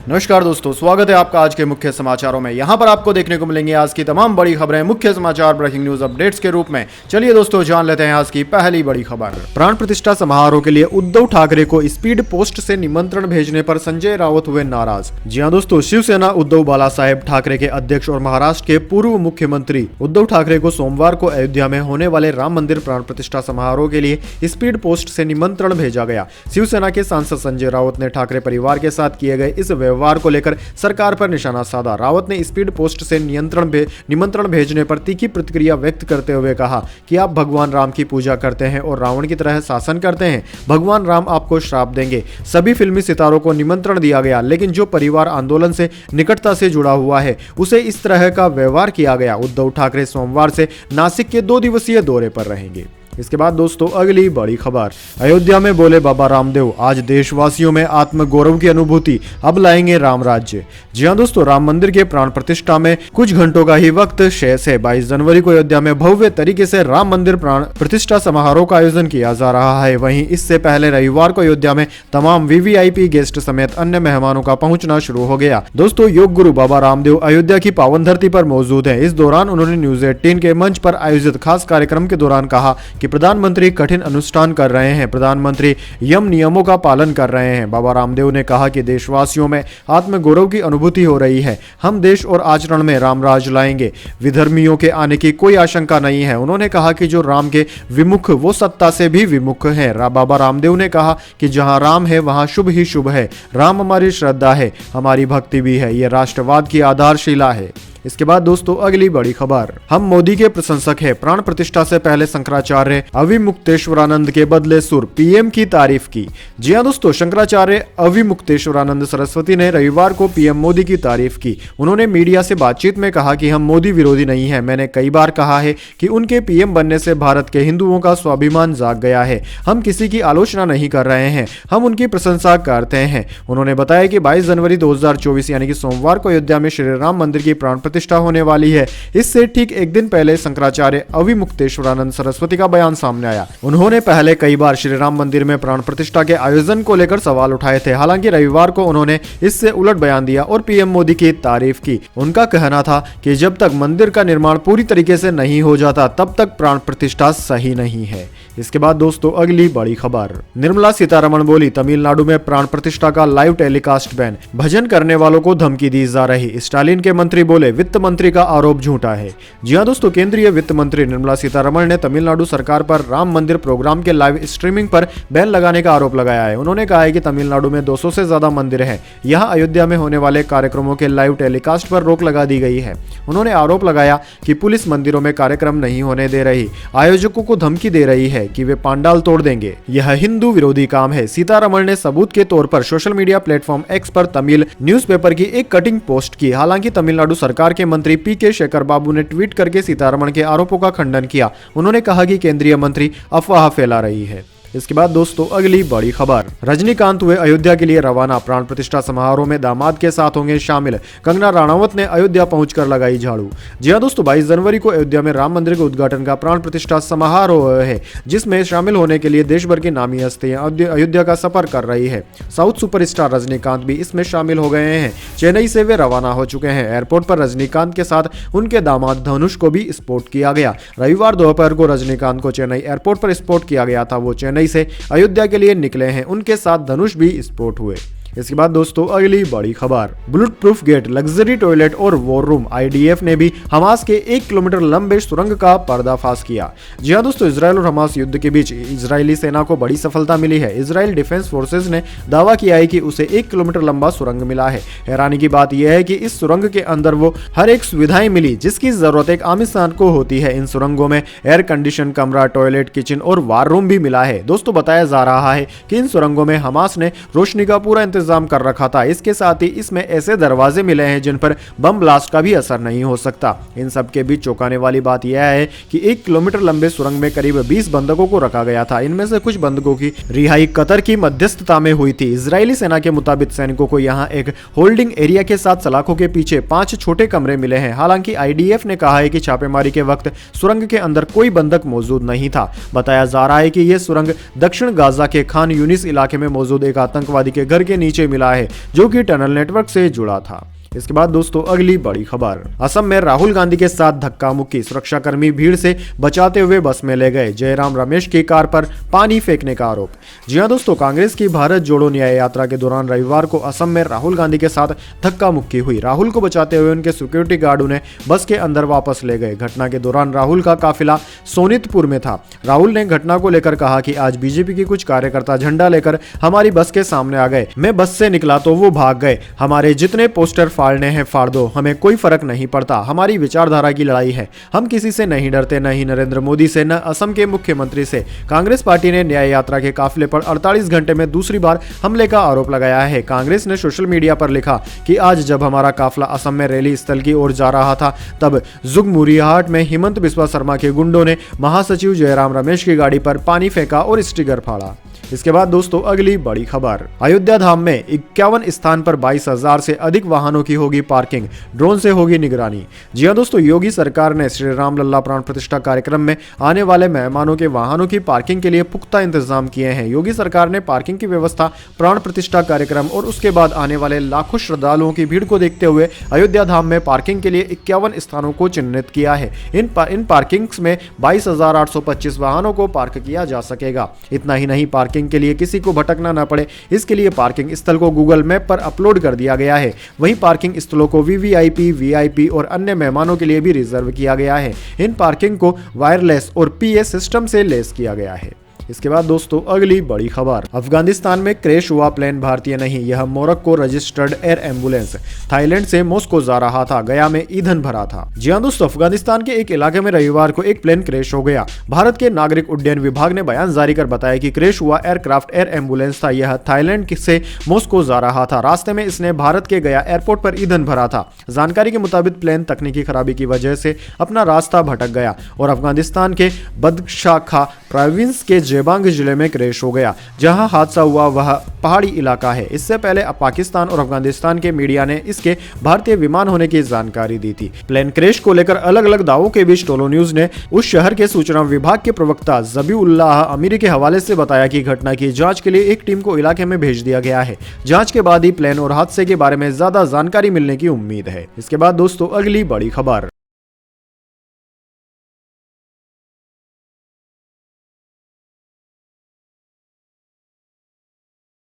नमस्कार दोस्तों, स्वागत है आपका आज के मुख्य समाचारों में। यहां पर आपको देखने को मिलेंगे आज की तमाम बड़ी खबरें मुख्य समाचार ब्रेकिंग न्यूज अपडेट्स के रूप में। चलिए दोस्तों, जान लेते हैं आज की पहली बड़ी खबर। प्राण प्रतिष्ठा समारोह के लिए उद्धव ठाकरे को स्पीड पोस्ट से निमंत्रण भेजने पर संजय राउत हुए नाराज। जी हां दोस्तों, शिवसेना उद्धव बाला साहेब ठाकरे के अध्यक्ष और महाराष्ट्र के पूर्व मुख्यमंत्री उद्धव ठाकरे को सोमवार को अयोध्या में होने वाले राम मंदिर प्राण प्रतिष्ठा समारोह के लिए स्पीड पोस्ट से निमंत्रण भेजा गया। शिवसेना के सांसद संजय राउत ने ठाकरे परिवार के साथ किए गए इस व्यवहार को लेकर सरकार पर निशाना साधा। रावत ने स्पीड पोस्ट से निमंत्रण भेजने पर तीखी प्रतिक्रिया व्यक्त करते हुए कहा कि आप भगवान राम की पूजा करते हैं और रावण की तरह शासन करते हैं। भगवान राम आपको श्राप देंगे। सभी फिल्मी सितारों को निमंत्रण दिया गया, लेकिन जो परिवार आंदोलन से निकटता से जुड़ा हुआ है उसे इस तरह का व्यवहार किया गया। उद्धव ठाकरे सोमवार से नासिक के 2 दिवसीय दौरे पर रहेंगे। इसके बाद दोस्तों, अगली बड़ी खबर। अयोध्या में बोले बाबा रामदेव, आज देशवासियों में आत्मगौरव की अनुभूति, अब लाएंगे राम राज्य। जी हां दोस्तों, राम मंदिर के प्राण प्रतिष्ठा में कुछ घंटों का ही वक्त शेष है। 22 जनवरी को अयोध्या में भव्य तरीके से राम मंदिर प्राण प्रतिष्ठा समारोह का आयोजन किया जा रहा है। वहीं इससे पहले रविवार को अयोध्या में तमाम वीवीआईपी गेस्ट समेत अन्य मेहमानों का पहुंचना शुरू हो गया। दोस्तों, योग गुरु बाबा रामदेव अयोध्या की पावन धरती पर मौजूद है। इस दौरान उन्होंने न्यूज 18 के मंच पर आयोजित खास कार्यक्रम के दौरान कहा कि प्रधानमंत्री कठिन अनुष्ठान कर रहे हैं, प्रधानमंत्री यम नियमों का पालन कर रहे हैं। बाबा रामदेव ने कहा कि देशवासियों में आत्मगौरव की अनुभूति हो रही है। हम देश और आचरण में रामराज लाएंगे। विधर्मियों के आने की कोई आशंका नहीं है। उन्होंने कहा कि जो राम के विमुख वो सत्ता से भी विमुख है। बाबा रामदेव ने कहा कि जहां राम है वहां शुभ ही शुभ है। राम हमारी श्रद्धा है, हमारी भक्ति भी है। यह राष्ट्रवाद की आधारशिला है। इसके बाद दोस्तों, अगली बड़ी खबर। हम मोदी के प्रशंसक हैं। प्राण प्रतिष्ठा से पहले शंकराचार्य अविमुक्तेश्वरानंद के बदले सुर, पीएम की तारीफ की। जी हां दोस्तों, शंकराचार्य अविमुक्तेश्वरानंद सरस्वती ने रविवार को पीएम मोदी की तारीफ की। उन्होंने मीडिया से बातचीत में कहा कि हम मोदी विरोधी नहीं है। मैंने कई बार कहा है कि उनके पीएम बनने से भारत के हिंदुओं का स्वाभिमान जाग गया है। हम किसी की आलोचना नहीं कर रहे हैं, हम उनकी प्रशंसा करते हैं। उन्होंने बताया कि 22 जनवरी 2024 यानी कि सोमवार को अयोध्या में श्री राम मंदिर की प्राण प्रतिष्ठा होने वाली है। इससे ठीक एक दिन पहले शंकराचार्य अविमुक्तेश्वरानंद सरस्वती का बयान सामने आया। उन्होंने पहले कई बार श्री राम मंदिर में प्राण प्रतिष्ठा के आयोजन को लेकर सवाल उठाए थे। हालांकि रविवार को उन्होंने इससे उलट बयान दिया और पीएम मोदी की तारीफ की। उनका कहना था कि जब तक मंदिर का निर्माण पूरी तरीके से नहीं हो जाता तब तक प्राण प्रतिष्ठा सही नहीं है। इसके बाद दोस्तों, अगली बड़ी खबर। निर्मला सीतारमण बोली, तमिलनाडु में प्राण प्रतिष्ठा का लाइव टेलीकास्ट बैन, भजन करने वालों को धमकी दी जा रही। स्टालिन के मंत्री बोले, वित्त मंत्री का आरोप झूठा है। जी हां दोस्तों, केंद्रीय वित्त मंत्री निर्मला सीतारमण ने तमिलनाडु सरकार पर राम मंदिर प्रोग्राम के लाइव स्ट्रीमिंग पर बैन लगाने का आरोप लगाया है। उन्होंने कहा है कि तमिलनाडु में 200 से ज्यादा मंदिर हैं। यहां अयोध्या में होने वाले कार्यक्रमों के लाइव टेलीकास्ट पर रोक लगा दी गई है। उन्होंने आरोप लगाया कि पुलिस मंदिरों में कार्यक्रम नहीं होने दे रही, आयोजकों को धमकी दे रही है कि वे पांडाल तोड़ देंगे। यह हिंदू विरोधी काम है। सीतारमण ने सबूत के तौर पर सोशल मीडिया प्लेटफॉर्म एक्स पर तमिल न्यूज़पेपर की एक कटिंग पोस्ट की। हालांकि तमिलनाडु सरकार के मंत्री पीके शेखर बाबू ने ट्वीट करके सीतारमण के आरोपों का खंडन किया। उन्होंने कहा कि केंद्रीय मंत्री अफवाह फैला रही है। इसके बाद दोस्तों, अगली बड़ी खबर। रजनीकांत हुए अयोध्या के लिए रवाना। प्राण प्रतिष्ठा समारोह में दामाद के साथ होंगे शामिल। कंगना रनावत ने अयोध्या पहुंचकर लगाई झाड़ू। जी हां दोस्तों, 22 जनवरी को अयोध्या में राम मंदिर के उद्घाटन का प्राण प्रतिष्ठा समारोह है, जिसमें शामिल होने के लिए देश भर की नामी हस्तियां अयोध्या का सफर कर रही है। साउथ सुपरस्टार रजनीकांत भी इसमें शामिल हो गए हैं। चेन्नई से वे रवाना हो चुके हैं। एयरपोर्ट पर रजनीकांत के साथ उनके दामाद धनुष को भी स्पॉट किया गया। रविवार दोपहर को रजनीकांत को चेन्नई एयरपोर्ट पर स्पॉट किया गया था। वो चेन्नई से अयोध्या के लिए निकले हैं। उनके साथ धनुष भी स्पॉट हुए। इसके बाद दोस्तों, अगली बड़ी खबर। Bullet proof gate, luxury toilet और वॉर रूम। आईडीएफ ने भी हमास के 1 किलोमीटर लंबे सुरंग का पर्दाफाश किया। जी हां दोस्तों, इजरायल और हमास युद्ध के बीच इजरायली सेना को बड़ी सफलता मिली है। इजरायल डिफेंस फोर्सेज ने दावा किया है कि उसे 1 किलोमीटर लंबा सुरंग मिला है। हैरानी की बात यह है कि इस सुरंग के अंदर वो हर एक सुविधाएं मिली जिसकी जरूरत एक आम इंसान को होती है। इन सुरंगों में एयर कंडीशन कमरा, टॉयलेट, किचन और वार रूम भी मिला है। दोस्तों, बताया जा रहा है कि इन सुरंगों में हमास ने रोशनी का पूरा इंतजाम कर रखा था। इसके साथ ही इसमें ऐसे दरवाजे मिले हैं जिन पर बम ब्लास्ट का भी असर नहीं हो सकता। इन सब के बीच चौंकाने वाली बात यह है कि 1 किलोमीटर लंबे सुरंग में करीब 20 बंधकों को रखा गया था। इनमें से कुछ बंधकों की रिहाई कतर की मध्यस्थता में हुई थी। इजरायली सेना के मुताबिक सैनिकों को यहां एक होल्डिंग एरिया के साथ सलाखों के पीछे 5 छोटे कमरे मिले हैं। हालांकि आईडीएफ ने कहा है कि छापेमारी के वक्त सुरंग के अंदर कोई बंधक मौजूद नहीं था। बताया जा रहा है कि यह सुरंग दक्षिण गाजा के खान यूनिस इलाके में मौजूद एक आतंकवादी के घर के नीचे नीचे मिला है, जो कि टनल नेटवर्क से जुड़ा था। इसके बाद दोस्तों अगली बड़ी खबर, असम में राहुल गांधी के साथ धक्का मुक्की, सुरक्षाकर्मी भीड़ से बचाते हुए बस में ले गए, जयराम रमेश की कार पर पानी फेंकने का आरोप। जी हां दोस्तों, कांग्रेस की भारत जोड़ो न्याय यात्रा के दौरान रविवार को असम में राहुल गांधी के साथ धक्का मुक्की हुई। राहुल को बचाते हुए उनके सिक्योरिटी गार्ड उन्हें बस के अंदर वापस ले गए। घटना के दौरान राहुल का काफिला सोनितपुर में था। राहुल ने घटना को लेकर कहा कि आज बीजेपी के कुछ कार्यकर्ता झंडा लेकर हमारी बस के सामने आ गए, मैं बस से निकला तो वो भाग गए, हमारे जितने पोस्टर फाड़ने हैं फाड़ दो, हमें कोई फर्क नहीं पड़ता, हमारी विचारधारा की लड़ाई है, हम किसी से नहीं डरते, न ही नरेंद्र मोदी से, न असम के मुख्यमंत्री से। कांग्रेस पार्टी ने न्याय यात्रा के काफिले पर 48 घंटे में दूसरी बार हमले का आरोप लगाया है। कांग्रेस ने सोशल मीडिया पर लिखा कि आज जब हमारा काफिला असम में रैली स्थल की ओर जा रहा था, तब जुगमुरियाहाट में हेमंत बिस्वा शर्मा के गुंडों ने महासचिव जयराम रमेश की गाड़ी पर पानी फेंका और स्टिकर फाड़ा। इसके बाद दोस्तों अगली बड़ी खबर, अयोध्या धाम में 51 स्थान पर 22,000 से अधिक वाहनों की होगी पार्किंग, ड्रोन से होगी निगरानी। जी हां दोस्तों, योगी सरकार ने श्री राम लल्ला प्राण प्रतिष्ठा कार्यक्रम में आने वाले मेहमानों के वाहनों की पार्किंग के लिए पुख्ता इंतजाम किए हैं। योगी सरकार ने पार्किंग की व्यवस्था प्राण प्रतिष्ठा कार्यक्रम और उसके बाद आने वाले लाखों श्रद्धालुओं की भीड़ को देखते हुए अयोध्या धाम में पार्किंग के लिए 51 स्थानों को चिन्हित किया है। इन पार्किंग्स में 22,825 वाहनों को पार्क किया जा सकेगा। इतना ही नहीं, पार्किंग के लिए किसी को भटकना न पड़े, इसके लिए पार्किंग स्थल को गूगल मैप पर अपलोड कर दिया गया है। वहीं पार्किंग स्थलों को वीवीआईपी, वीआईपी और अन्य मेहमानों के लिए भी रिजर्व किया गया है। इन पार्किंग को वायरलेस और पीएस सिस्टम से लैस किया गया है। इसके बाद दोस्तों अगली बड़ी खबर, अफगानिस्तान में क्रैश हुआ प्लेन भारतीय नहीं, यह Morocco registered air ambulance Thailand से मॉस्को जा रहा था, गया में ईंधन भरा था। जी हां दोस्तों, अफगानिस्तान के एक इलाके में रविवार को एक प्लेन क्रैश हो गया। भारत के नागरिक उड्डयन विभाग ने बयान जारी कर बताया कि क्रैश हुआ एयरक्राफ्ट एयर एम्बुलेंस था। यह थाईलैंड से मॉस्को जा रहा था। रास्ते में इसने भारत के गया एयरपोर्ट पर ईंधन भरा था। जानकारी के मुताबिक प्लेन तकनीकी खराबी की वजह से अपना रास्ता भटक गया और अफगानिस्तान के बदख्शाखा प्रोविंस के जेबांग जिले में क्रैश हो गया। जहां हादसा हुआ वह पहाड़ी इलाका है। इससे पहले पाकिस्तान और अफगानिस्तान के मीडिया ने इसके भारतीय विमान होने की जानकारी दी थी। प्लेन क्रैश को लेकर अलग अलग दावों के बीच टोलो न्यूज ने उस शहर के सूचना विभाग के प्रवक्ता ज़बीउल्लाह अमीरी के हवाले से बताया कि घटना की जांच के लिए एक टीम को इलाके में भेज दिया गया है। जांच के बाद ही प्लेन और हादसे के बारे में ज्यादा जानकारी मिलने की उम्मीद है। इसके बाद दोस्तों अगली बड़ी खबर,